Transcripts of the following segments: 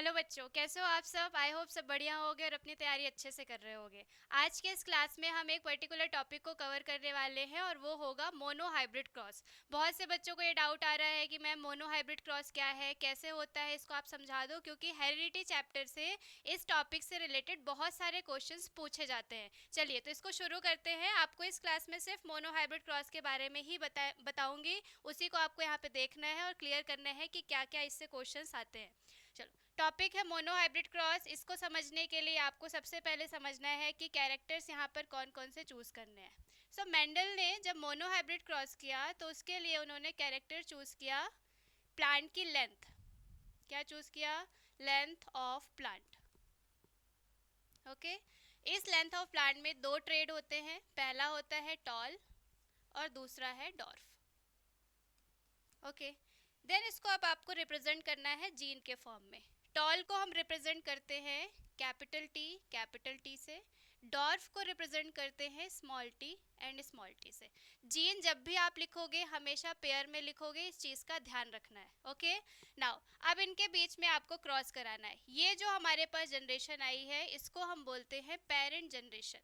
Hello बच्चों, कैसे हो आप सब। आई होप सब बढ़िया होगे और अपनी तैयारी अच्छे से कर रहे होगे। आज के इस क्लास में हम एक पर्टिकुलर टॉपिक को कवर करने वाले हैं और वो होगा मोनो हाइब्रिड क्रॉस। बहुत से बच्चों को ये डाउट आ रहा है कि मैम मोनो हाइब्रिड क्रॉस क्या है, कैसे होता है, इसको आप समझा दो, क्योंकि हेरिडिटी चैप्टर से इस टॉपिक से रिलेटेड बहुत सारे क्वेश्चंस पूछे जाते हैं। चलिए तो इसको शुरू करते हैं। आपको इस क्लास में सिर्फ मोनो हाइब्रिड क्रॉस के बारे में ही बताऊंगी। उसी को आपको यहाँ पे देखना है और क्लियर करना है कि क्या क्या इससे क्वेश्चंस आते हैं। चलो, टॉपिक है मोनो हाइब्रिड क्रॉस। इसको समझने के लिए आपको सबसे पहले समझना है कि कैरेक्टर्स यहाँ पर कौन कौन से चूज करने हैं। सो मेंडल ने जब मोनो हाइब्रिड क्रॉस किया तो उसके लिए उन्होंने कैरेक्टर चूज किया प्लांट की लेंथ। क्या चूज किया? Length of plant. ओके, इस लेंथ ऑफ प्लांट में दो ट्रेड होते हैं। पहला होता है टॉल और दूसरा है डॉर्फ। ओके, देन इसको अब आपको रिप्रेजेंट करना है जीन के फॉर्म में। टॉल को हम रिप्रेजेंट करते हैं कैपिटल टी से। डॉर्फ को रिप्रेजेंट करते हैं small T and small T से। जीन जब भी आप लिखोगे हमेशा पेयर में लिखोगे, इस चीज़ का ध्यान रखना है। ओके, नाउ अब इनके बीच में आपको क्रॉस कराना है। ये जो हमारे पास जनरेशन आई है इसको हम बोलते हैं पेरेंट जनरेशन।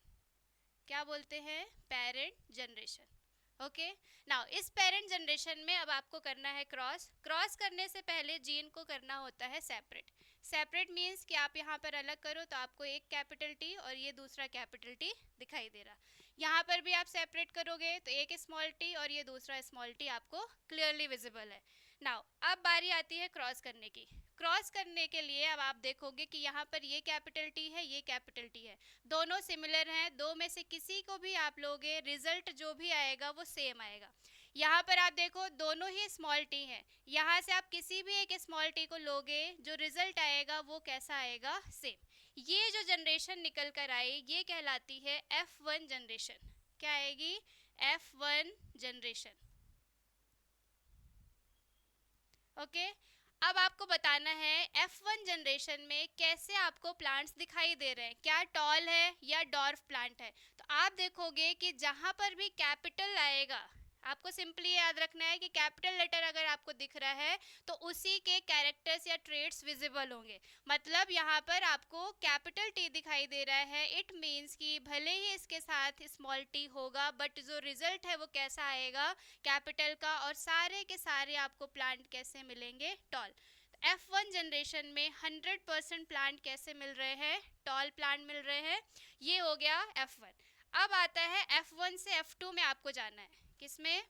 क्या बोलते हैं? Parent generation. ओके, नाउ इस पेरेंट जनरेशन में अब आपको करना है क्रॉस करने से पहले जीन को करना होता है सेपरेट मीन्स कि आप यहाँ पर अलग करो तो आपको एक कैपिटल टी और ये दूसरा कैपिटल टी दिखाई दे रहा। यहाँ पर भी आप सेपरेट करोगे तो एक स्मॉल टी और ये दूसरा स्मॉल टी आपको क्लियरली विजिबल है। नाउ अब बारी आती है क्रॉस करने की। क्रॉस करने के लिए अब आप देखोगे कि यहाँ पर ये कैपिटल टी है, ये कैपिटल टी है, दोनों सिमिलर हैं। दो में से किसी को भी आप लोगे, रिजल्ट जो भी आएगा वो सेम आएगा। यहाँ पर आप देखो दोनों ही स्मॉल टी हैं। यहाँ से आप किसी भी एक स्मॉल टी को लोगे, जो रिजल्ट आएगा वो कैसा आएगा? सेम। ये जो जनरेशन निकल कर आई ये कहलाती है F1 जनरेशन। क्या आएगी? F1 generation. ओके, अब आपको बताना है F1 जनरेशन में कैसे आपको प्लांट्स दिखाई दे रहे हैं, क्या टॉल है या डॉर्फ प्लांट है। तो आप देखोगे कि जहां पर भी कैपिटल आएगा, आपको सिंपली याद रखना है कि कैपिटल लेटर अगर आपको दिख रहा है तो उसी के कैरेक्टर्स या ट्रेड्स विजिबल होंगे। मतलब यहाँ पर आपको कैपिटल टी दिखाई दे रहा है, इट मीन्स कि भले ही इसके साथ स्मॉल टी होगा बट जो रिजल्ट है वो कैसा आएगा? कैपिटल का। और सारे के सारे आपको प्लांट कैसे मिलेंगे? टॉल। F1 जनरेशन में 100% प्लांट कैसे मिल रहे हैं? टॉल प्लांट मिल रहे हैं। ये हो गया F1। अब आता है F1 से F2 में आपको जाना है। किसमें?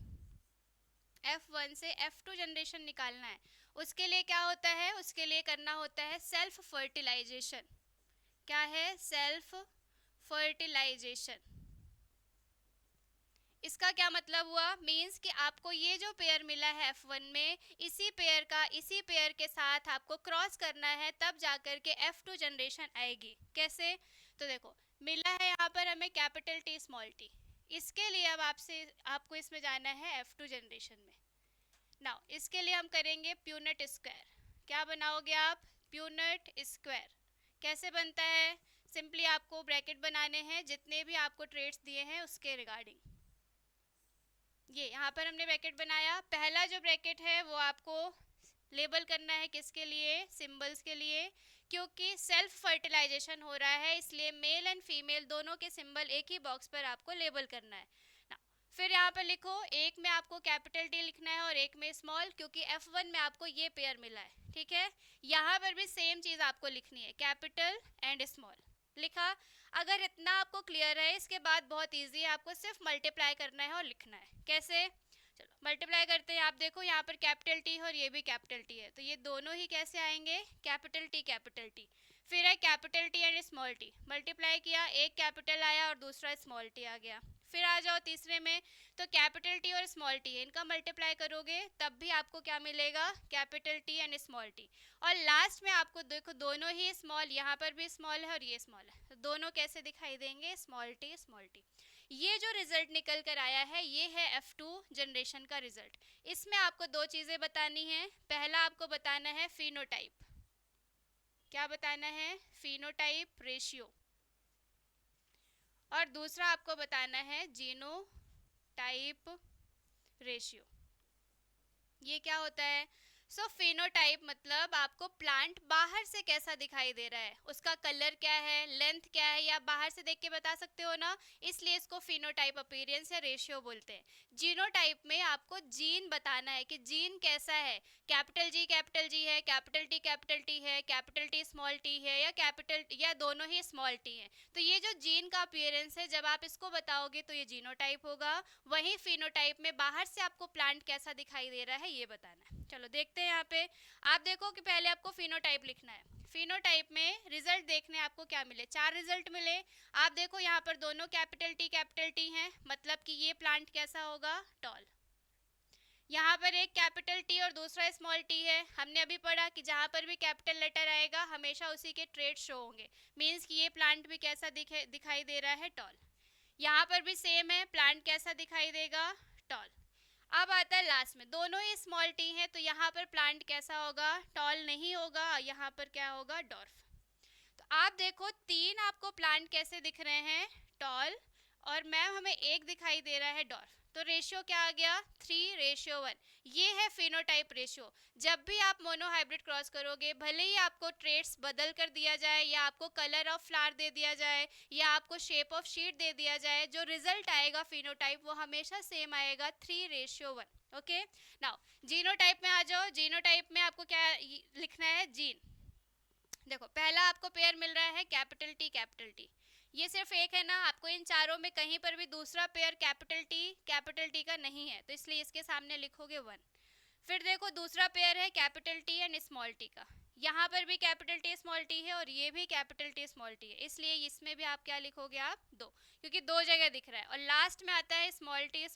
F1 से F2 जनरेशन निकालना है। उसके लिए क्या होता है? उसके लिए करना होता है सेल्फ फर्टिलाइजेशन। क्या है? Self fertilisation. इसका क्या मतलब हुआ? मीन्स कि आपको ये जो पेयर मिला है F1 में, इसी पेयर के साथ आपको क्रॉस करना है, तब जाकर के F2 जनरेशन आएगी। कैसे? तो देखो, मिला है यहाँ पर हमें कैपिटल टी स्मॉल टी। इसके लिए अब आपको इसमें जाना है F2 जनरेशन में। नाउ इसके लिए हम करेंगे प्यूनेट स्क्वायर। क्या बनाओगे आप? Punnett square. कैसे बनता है? सिंपली आपको ब्रैकेट बनाने हैं जितने भी आपको ट्रेड्स दिए हैं उसके रिगार्डिंग। ये यहाँ पर हमने ब्रैकेट बनाया। पहला जो ब्रैकेट है वो आपको लेबल करना है किसके लिए? सिंबल्स के लिए। क्योंकि सेल्फ फर्टिलाइजेशन हो रहा है इसलिए मेल एंड फीमेल दोनों के सिंबल एक ही बॉक्स पर आपको लेबल करना है ना। फिर यहाँ पर लिखो, एक में आपको कैपिटल टी लिखना है और एक में स्मॉल, क्योंकि F1 में आपको ये पेयर मिला है। ठीक है, यहाँ पर भी सेम चीज़ आपको लिखनी है, कैपिटल एंड स्मॉल। लिखा? अगर इतना आपको क्लियर है, इसके बाद बहुत इजी है, आपको सिर्फ मल्टीप्लाई करना है और लिखना है। कैसे? चलो मल्टीप्लाई करते हैं। आप देखो यहाँ पर कैपिटल टी और ये भी कैपिटल टी है, तो ये दोनों ही कैसे आएंगे? Capital T. फिर है capital T and small T, multiply किया, एक कैपिटल आया और दूसरा स्मॉल टी आ गया। फिर आ जाओ तीसरे में, तो कैपिटल टी और स्मॉल टी इनका मल्टीप्लाई करोगे तब भी आपको क्या मिलेगा? Capital T and small T. और लास्ट में आपको देखो दोनों ही स्मॉल, यहाँ पर भी स्मॉल है और ये स्मॉल है, तो दोनों कैसे दिखाई देंगे? Small T. ये जो रिजल्ट निकल कर आया है ये है F2 जनरेशन का रिजल्ट। इसमें आपको दो चीज़ें बतानी है। पहला आपको बताना है फिनोटाइप। क्या बताना है? Phenotype ratio. और दूसरा आपको बताना है जीनोटाइप रेशियो। ये क्या होता है? सो फिनोटाइप मतलब आपको प्लांट बाहर से कैसा दिखाई दे रहा है, उसका कलर क्या है, लेंथ क्या है, या बाहर से देख के बता सकते हो ना, इसलिए इसको फिनोटाइप अपीयरेंस या रेशियो बोलते हैं। जीनोटाइप में आपको जीन बताना है कि जीन कैसा है, कैपिटल जी है, कैपिटल टी है, कैपिटल टी स्मॉल टी है, या कैपिटल या दोनों ही स्मॉल टी है। तो ये जो जीन का अपीयरेंस है, जब आप इसको बताओगे तो ये जीनोटाइप होगा। वहीं फिनोटाइप में बाहर से आपको प्लांट कैसा दिखाई दे रहा है ये बताना है। चलो देखते हैं यहाँ पे। आप देखो कि पहले आपको फिनोटाइप लिखना है। फिनोटाइप में रिजल्ट देखने आपको क्या मिले, 4 रिजल्ट मिले। आप देखो यहाँ पर दोनों कैपिटल टी हैं, मतलब कि ये प्लांट कैसा होगा, टॉल। यहाँ पर एक कैपिटल टी और दूसरा स्मॉल टी है। हमने अभी पढ़ा कि जहाँ पर भी कैपिटल लेटर आएगा हमेशा उसी के ट्रेड शो होंगे, मीन्स कि ये प्लांट भी कैसा दिखाई दे रहा है, टॉल। यहाँ पर भी सेम है, प्लांट कैसा दिखाई देगा, टॉल। अब आता है लास्ट में, दोनों ही स्मॉल टी हैं, तो यहाँ पर प्लांट कैसा होगा, टॉल नहीं होगा, यहाँ पर क्या होगा, डॉर्फ। तो आप देखो तीन आपको प्लांट कैसे दिख रहे हैं, टॉल, और मैम हमें एक दिखाई दे रहा है, डॉर्फ। तो रेशियो क्या आ गया, 3:1। ये है फिनोटाइप रेशियो। जब भी आप मोनोहाइब्रिड क्रॉस करोगे, भले ही आपको ट्रेट्स बदल कर दिया जाए, या आपको कलर ऑफ फ्लावर दे दिया जाए, या आपको शेप ऑफ शीट दे दिया जाए, जो रिजल्ट आएगा फिनोटाइप वो हमेशा सेम आएगा, 3:1। ओके। नाउ जीनोटाइप में आ जाओ। जीनोटाइप में आपको क्या लिखना है, जीन। देखो पहला आपको पेयर मिल रहा है कैपिटल टी, ये सिर्फ एक है ना, आपको इन चारों में कहीं पर भी दूसरा पेयर कैपिटल टी का नहीं है, तो इसलिए इसके सामने लिखोगे 1। फिर देखो दूसरा पेयर है capital T and small T का, यहाँ पर भी कैपिटल टी स्मॉल टी है और ये भी कैपिटल टी स्मॉल टी है, इसलिए इसमें भी आप क्या लिखोगे, आप 2, क्योंकि 2 जगह दिख रहा है। और लास्ट में आता है स्मॉल टी,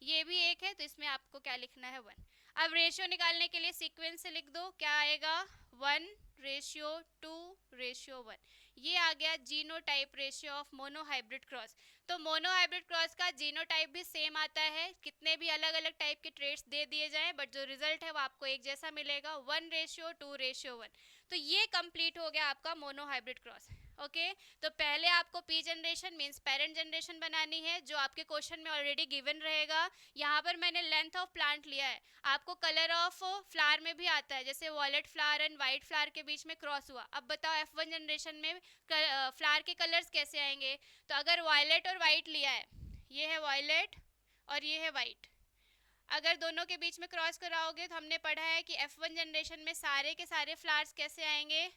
ये भी एक है, तो इसमें आपको क्या लिखना है, 1। अब रेशियो निकालने के लिए सीक्वेंस से लिख दो, क्या आएगा, 1:2:1। ये आ गया genotype ratio of monohybrid cross. तो मोनोहाइब्रिड क्रॉस का जीनोटाइप भी सेम आता है, कितने भी अलग अलग टाइप के ट्रेट्स दे दिए जाएं, बट जो रिजल्ट है वो आपको एक जैसा मिलेगा, 1:2:1। तो ये कंप्लीट हो गया आपका मोनोहाइब्रिड क्रॉस। ओके। तो पहले आपको P generation means parent generation बनानी है, जो आपके क्वेश्चन में ऑलरेडी गिवन रहेगा। यहाँ पर मैंने लेंथ ऑफ प्लांट लिया है, आपको कलर ऑफ फ्लावर में भी आता है, जैसे violet flower and white flower के बीच में क्रॉस हुआ। अब बताओ F1 जनरेशन में फ्लावर के कलर्स कैसे आएंगे। तो अगर वॉयलेट और वाइट लिया है, ये है वॉयलेट और ये है वाइट, अगर दोनों के बीच में क्रॉस कराओगे तो हमने पढ़ा है कि F1 जनरेशन में सारे के सारे फ्लावर्स कैसे आएंगे,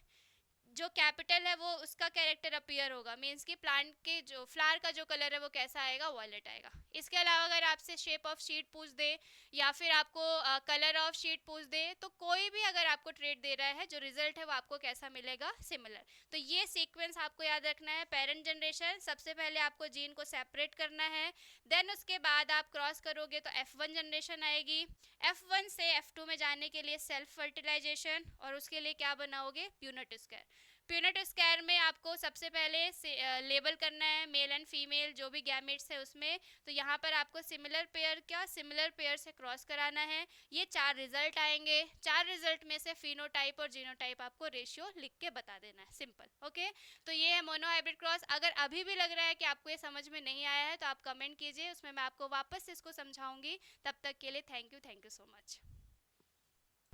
जो कैपिटल है वो उसका कैरेक्टर अपीयर होगा, मींस कि प्लांट के जो फ्लावर का जो कलर है वो कैसा आएगा, वॉयलेट आएगा। इसके अलावा अगर आपसे शेप ऑफ शीट पूछ दे या फिर आपको कलर ऑफ शीट पूछ दे, तो कोई भी अगर आपको ट्रेड दे रहा है, जो रिजल्ट है वो आपको कैसा मिलेगा, सिमिलर। तो ये सीक्वेंस आपको याद रखना है। पेरेंट जनरेशन, सबसे पहले आपको जीन को सेपरेट करना है, देन उसके बाद आप क्रॉस करोगे तो F1 जनरेशन आएगी। F1 से F2 में जाने के लिए सेल्फ फर्टिलाइजेशन, और उसके लिए क्या बनाओगे, प्यूनेट स्क्वायर। प्यूनेट स्क्वायर में आपको सबसे पहले लेबल करना है मेल एंड फीमेल जो भी गैमेट्स है उसमें, तो यहाँ पर आपको सिमिलर पेयर से क्रॉस कराना है। ये 4 रिजल्ट आएंगे, 4 रिजल्ट में से फिनोटाइप और जीनोटाइप आपको रेशियो लिख के बता देना है, सिंपल। ओके। तो ये है मोनोहाइब्रिड क्रॉस। अगर अभी भी लग रहा है कि आपको ये समझ में नहीं आया है तो आप कमेंट कीजिए, उसमें मैं आपको वापस से इसको समझाऊंगी। तब तक के लिए थैंक यू सो मच।